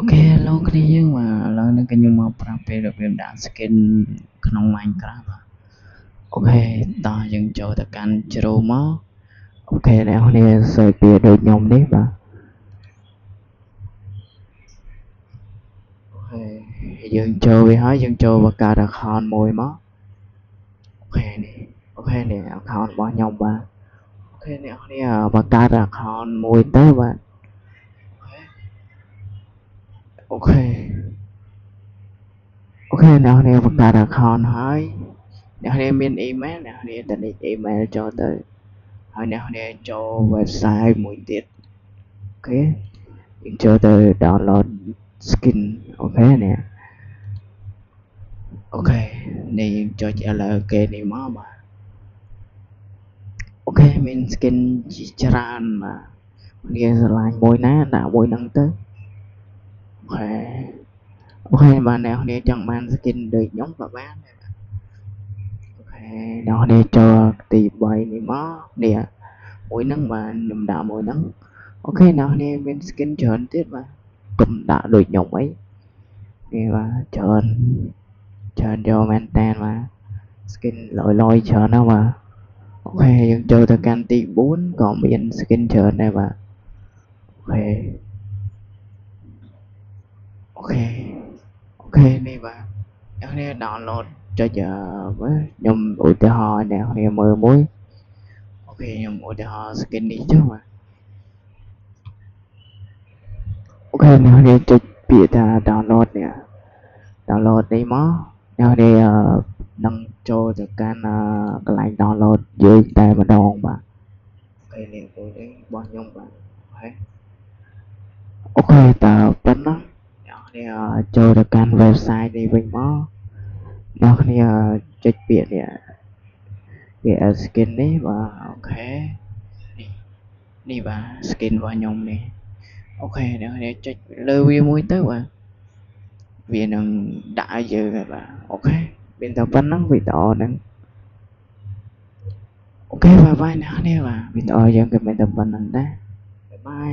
Ok, hello គ្នាយើងបាទឥឡូវនេះក៏ខ្ញុំមកប្រាប់ពីរបៀបដាក់ skin ក្នុង Minecraft បាទអូខេតោះយើងចូលទៅកាន់ជ្រៅមកអូខេអ្នកនរគ្នាសើចពីដូចខ្ញុំនេះបាទអូខេយើងចូលវាហើយយើងចូលបង្កើត account មួយមកអូខេនេះaccount របស់ខ្ញុំបាទអូខេអ្នកនរគ្នាបង្កើត account មួយទៅបាទអូខេអ្នកនរគ្នាបង្កើត account ហើយអ្នកនរគ្នាមាន email អ្នកនរគ្នាទៅលេខ email ចូលទៅហើយអ្នកនរគ្នាចូល website មួយទៀតអូខេយើងចូលទៅ download skin អូខេនេះអូខេនេះយើងចុច LK នេះមកបាទអូខេមាន skin ជាច្រើនបាទគ្នាស្រឡាញ់មួយណាដាក់មួយហ្នឹងទៅអូខេបាទអ្នកនរចង់បាន skin ដូចខ្ញុំក៏បានដែរអូខេអ្នកនរចូលទី3នេះមកនេះមួយហ្នឹងបាទខ្ញុំដាក់មួយហ្នឹងអូខេអ្នកនរមាន skin ច្រើនទៀតបាទកុំដាក់ដូចខ្ញុំអីនេះបាទច្រើនយកមែនតែនបាទ skin លយច្រើនណាស់បាទអូខេយើងចូលទៅកាន់ទី4ក៏មាន skin ច្រើនដែរបាទអូខេអូខេនេះបាទអ្នកគ្នា download ចុចខ្ញុំឧទាហរណ៍អ្នកគ្នាមើលមួយអូខេខ្ញុំឧទាហរណ៍ skin នេះចុះបាទអូខេអ្នកគ្នាចុចពាក្យថា download នេះ download នេះមកអ្នកគ្នានឹងចូលទៅកាន់កន្លែង download យើងតែម្ដងបាទអូខេនេះរបស់ខ្ញុំបាទអូខេតើប៉ុណ្ណឹងអ្នកគ្នាចូលទៅកាន់ website នេះវិញមកអ្នកគ្នាចុចពាក្យនេះskin នេះបាទអូខេនេះបាទ skin របស់ខ្ញុំនេះអូខេអ្នកគ្នាចុចលើវាមួយទៅបាទវានឹងដាក់ឲ្យយើងហើយបាទអូខេមានតែប៉ុណ្ណឹងវីដេអូហ្នឹងអូខេបាយអ្នកគ្នាបាទវីដេអូយើងក៏មានតែប៉ុណ្្នឹងដែរបាយបាយ